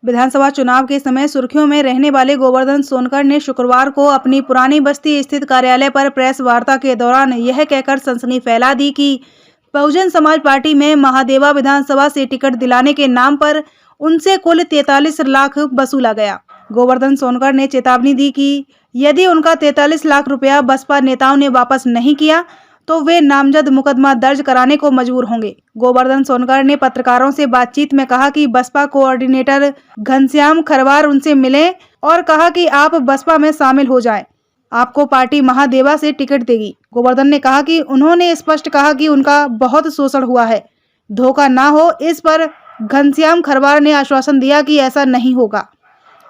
विधानसभा चुनाव के समय सुर्खियों में रहने वाले गोवर्धन सोनकर ने शुक्रवार को अपनी पुरानी बस्ती स्थित कार्यालय पर प्रेस वार्ता के दौरान यह कहकर सनसनी फैला दी कि बहुजन समाज पार्टी में महादेवा विधानसभा से टिकट दिलाने के नाम पर उनसे कुल 43 लाख वसूला गया। गोवर्धन सोनकर ने चेतावनी दी कि यदि उनका 43 लाख रुपया बसपा नेताओं ने वापस नहीं किया तो वे नामजद मुकदमा दर्ज कराने को मजबूर होंगे। गोवर्धन सोनकर ने पत्रकारों से बातचीत में कहा कि बसपा कोऑर्डिनेटर घनश्याम खरवार उनसे मिले और कहा कि आप बसपा में शामिल हो जाएं, आपको पार्टी महादेवा से टिकट देगी। गोवर्धन ने कहा कि उन्होंने स्पष्ट कहा कि उनका बहुत शोषण हुआ है, धोखा ना हो। इस पर घनश्याम खरवार ने आश्वासन दिया कि ऐसा नहीं होगा।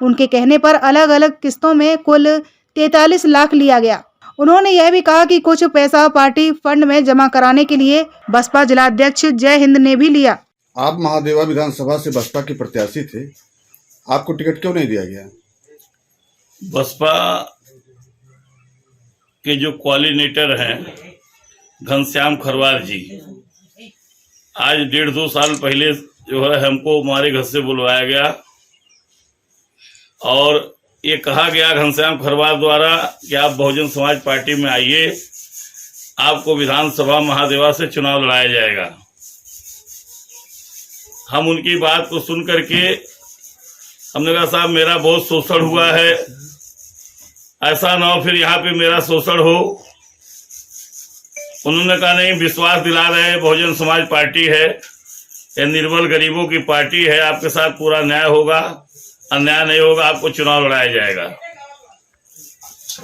उनके कहने पर अलग अलग किस्तों में कुल 43 लाख लिया गया। उन्होंने यह भी कहा कि कुछ पैसा पार्टी फंड में जमा कराने के लिए बसपा जिलाध्यक्ष जय हिंद ने भी लिया। आप महादेवा विधानसभा से बसपा के प्रत्याशी थे, आपको टिकट क्यों नहीं दिया गया? बसपा के जो कोऑर्डिनेटर हैं घनश्याम खरवार जी, आज 1.5-2 साल पहले जो है हमको हमारे घर से बुलवाया गया और ये कहा गया घनश्याम खरवार द्वारा कि आप बहुजन समाज पार्टी में आइए, आपको विधानसभा महादेवा से चुनाव लड़ाया जाएगा। हम उनकी बात को सुन करके हमने कहा साहब मेरा बहुत शोषण हुआ है, ऐसा ना हो फिर यहाँ पे मेरा शोषण हो। उन्होंने कहा नहीं, विश्वास दिला रहे हैं, बहुजन समाज पार्टी है, ये निर्बल गरीबों की पार्टी है, आपके साथ पूरा न्याय होगा, अन्याय नहीं होगा, आपको चुनाव लड़ाया जाएगा।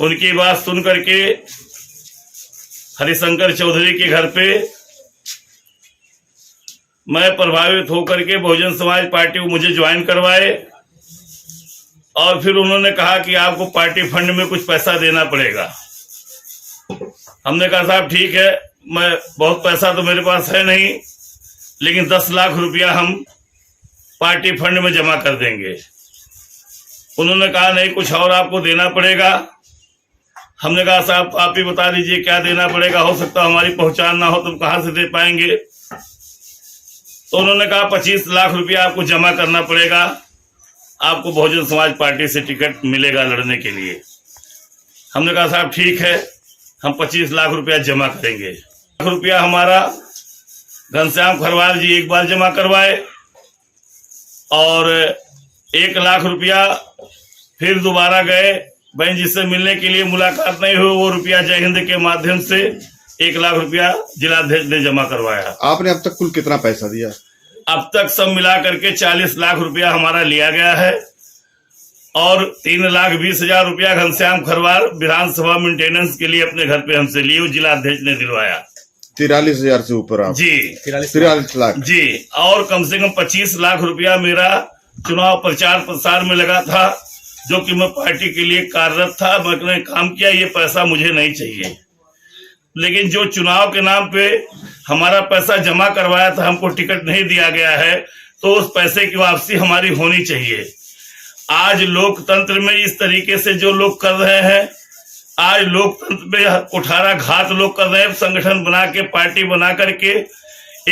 उनकी बात सुन करके हरिशंकर चौधरी के घर पे मैं प्रभावित होकर के बहुजन समाज पार्टी को मुझे ज्वाइन करवाए और फिर उन्होंने कहा कि आपको पार्टी फंड में कुछ पैसा देना पड़ेगा। हमने कहा साहब ठीक है, मैं बहुत पैसा तो मेरे पास है नहीं, लेकिन 10 लाख रुपया हम पार्टी फंड में जमा कर देंगे। उन्होंने कहा नहीं, कुछ और आपको देना पड़ेगा। हमने कहा साहब आप ही बता दीजिए क्या देना पड़ेगा, हो सकता हमारी पहचान ना हो तो कहां से दे पाएंगे। तो उन्होंने कहा 25 लाख रुपया आपको जमा करना पड़ेगा, आपको बहुजन समाज पार्टी से टिकट मिलेगा लड़ने के लिए। हमने कहा साहब ठीक है, हम 25 लाख रुपया जमा करेंगे। लाख रुपया हमारा घनश्याम खरवार जी एक बार जमा करवाए और 1 लाख रुपया फिर दोबारा गए बहन जी से मिलने के लिए, मुलाकात नहीं हुई, वो रुपया जय हिंद के माध्यम से 1 लाख रुपया जिलाध्यक्ष ने जमा करवाया। आपने अब तक कुल कितना पैसा दिया? अब तक सब मिला करके 40 लाख रुपया हमारा लिया गया है और 3,20,000 रुपया घनश्याम खरवार विधानसभा मेंटेनेंस के लिए अपने घर पे हमसे लिए, जिलाध्यक्ष ने दिलवाया। 43,000 से ऊपर आप? जी 43 लाख जी। और कम से कम 25 लाख रुपया मेरा चुनाव प्रचार प्रसार में लगा था, जो कि मैं पार्टी के लिए कार्यरत था, मैंने काम किया, ये पैसा मुझे नहीं चाहिए। लेकिन जो चुनाव के नाम पे हमारा पैसा जमा करवाया था, हमको टिकट नहीं दिया गया है, तो उस पैसे की वापसी हमारी होनी चाहिए। आज लोकतंत्र में इस तरीके से जो लोग कर रहे हैं, आज लोकतंत्र में कुठाराघात लोग कर रहे हैं, संगठन बना के पार्टी बना करके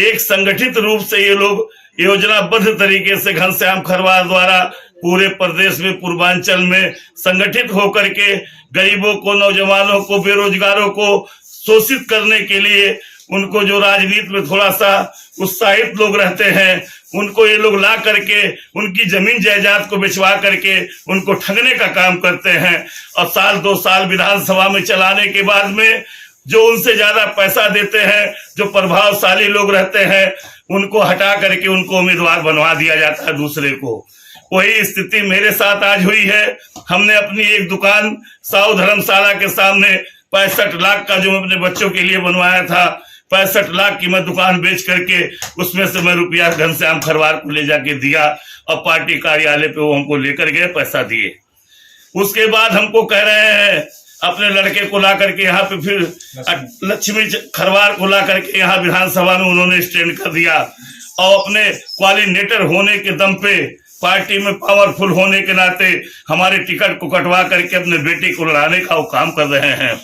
एक संगठित रूप से ये लोग योजनाबद्ध तरीके से घनश्याम खरवार द्वारा पूरे प्रदेश में पूर्वांचल में संगठित होकर के गरीबों को, नौजवानों को, बेरोजगारों को शोषित करने के लिए, उनको जो राजनीति में थोड़ा सा उत्साहित लोग रहते हैं, उनको ये लोग ला करके उनकी जमीन जायदाद को बिचवा करके उनको ठगने का काम करते हैं। और 1-2 साल विधानसभा में चलाने के बाद में जो उनसे ज्यादा पैसा देते हैं, जो प्रभावशाली लोग रहते हैं, उनको हटा करके उनको उम्मीदवार बनवा दिया जाता है दूसरे को। वही स्थिति मेरे साथ आज हुई है। हमने अपनी एक दुकान साउ धर्मशाला के सामने 65 लाख का जो अपने बच्चों के लिए बनवाया था, 65 लाख की मैं दुकान बेच करके उसमें से मैं रुपया घनश्याम खरवार को ले जाके दिया और पार्टी कार्यालय पे वो हमको लेकर गए, पैसा दिए। उसके बाद हमको कह रहे हैं अपने लड़के को ला करके यहाँ पे, फिर लक्ष्मी खरवार को ला करके यहाँ विधानसभा में उन्होंने स्टैंड कर दिया और अपने कोऑर्डिनेटर होने के दम पे, पार्टी में पावरफुल होने के नाते हमारे टिकट को कटवा करके अपने बेटे को लड़ाने का वो काम कर रहे हैं।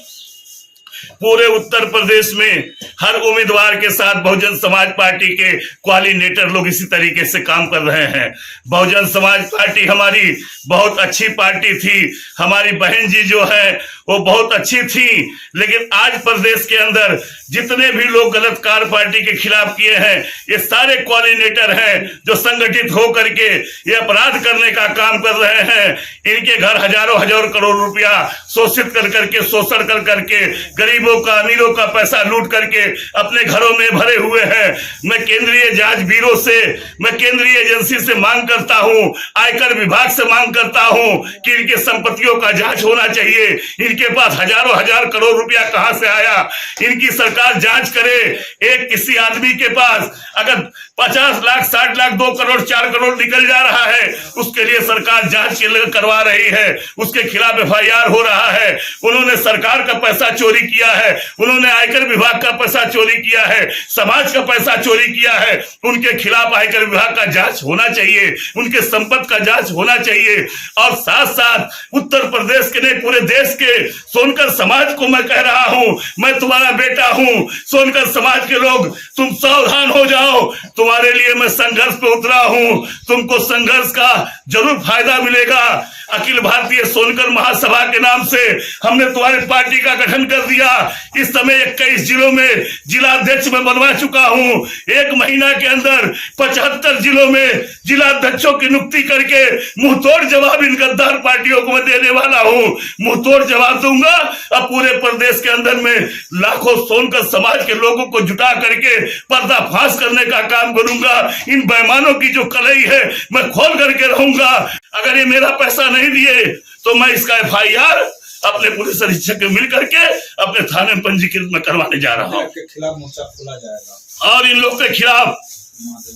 पूरे उत्तर प्रदेश में हर उम्मीदवार के साथ बहुजन समाज पार्टी के कोऑर्डिनेटर लोग इसी तरीके से काम कर रहे हैं। बहुजन समाज पार्टी हमारी बहुत अच्छी पार्टी थी, हमारी बहन जी जो है वो बहुत अच्छी थी, लेकिन आज प्रदेश के अंदर जितने भी लोग गलत कार्य पार्टी के खिलाफ किए हैं, ये सारे कोऑर्डिनेटर हैं जो संगठित होकर के ये अपराध करने का काम कर रहे हैं। इनके घर हजारों हजार करोड़ रुपया शोषित कर करके, शोषण कर करके, गरीबों का, अमीरों का पैसा लूट करके अपने घरों में भरे हुए हैं। मैं केंद्रीय जांच ब्यूरो से, मैं केंद्रीय एजेंसी से मांग करता हूं, आयकर विभाग से मांग करता हूं कि इनके संपत्तियों का जांच होना चाहिए। इनके पास हजारों हजार करोड़ रुपया कहां से आया, इनकी सरकार जांच करे। एक किसी आदमी के पास अगर 50 लाख, 60 लाख, 2 करोड़, 4 करोड़ निकल जा रहा है, उसके लिए सरकार जांच करवा रही है, उसके खिलाफ FIR हो रहा है। उन्होंने सरकार का पैसा चोरी किया है, उन्होंने आयकर विभाग का पैसा चोरी किया है, समाज का पैसा चोरी किया है। उनके खिलाफ आयकर विभाग का जांच होना चाहिए, उनके संपत्ति का जांच होना चाहिए। और साथ साथ उत्तर प्रदेश के नहीं, पूरे देश के सोनकर समाज को मैं कह रहा हूं, मैं तुम्हारा बेटा हूं। सोनकर समाज के लोग, तुम सावधान हो जाओ, तुम्हारे लिए मैं संघर्ष पे उतरा हूं। तुमको संघर्ष का जरूर फायदा मिलेगा। अखिल भारतीय सोनकर महासभा के नाम से हमने तुम्हारी पार्टी का गठन कर दिया। इस समय 21 जिलों में जिला अध्यक्ष में बनवा चुका हूं। 1 महीना के अंदर 75 जिलों में जिला अध्यक्षों की नियुक्ति करके मुंहतोड़ जवाब इन गद्दार पार्टियों को मैं देने वाला हूं। मुंहतोड़ जवाब दूंगा। अब पूरे प्रदेश के अंदर में लाखों सोनकर समाज के लोगों को जुटा करके पर्दाफाश करने का काम करूंगा। इन बेईमानों की जो कलई है मैं खोल करके रहूंगा। अगर ये मेरा पैसा नहीं दिए तो मैं इसका FIR अपने पुलिस अधीक्षक के मिल करके अपने थाने में पंजीकृत में करवाने जा रहा हूँ। खिलाफ मोर्चा खोला जाएगा और इन लोग के खिलाफ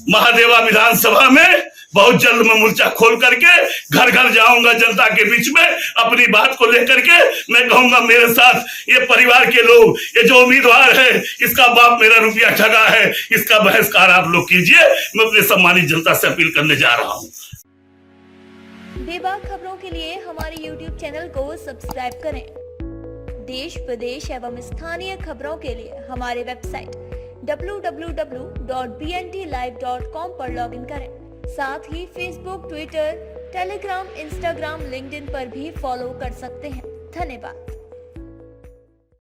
महादेवा विधानसभा में बहुत जल्द मैं मोर्चा खोल करके घर घर जाऊंगा, जनता के बीच में अपनी बात को लेकर के मैं कहूंगा, मेरे साथ ये परिवार के लोग, ये जो उम्मीदवार है, इसका बाप मेरा रुपया ठगा है, इसका बहिष्कार आप लोग कीजिए। मैं अपने सम्मानित जनता से अपील करने जा रहा हूँ। बेबाक खबरों के लिए हमारे YouTube चैनल को सब्सक्राइब करें। देश, प्रदेश एवं स्थानीय खबरों के लिए हमारे वेबसाइट www.bntlive.com पर लॉगिन करें। साथ ही Facebook, Twitter, Telegram, Instagram, LinkedIn पर भी फॉलो कर सकते हैं। धन्यवाद।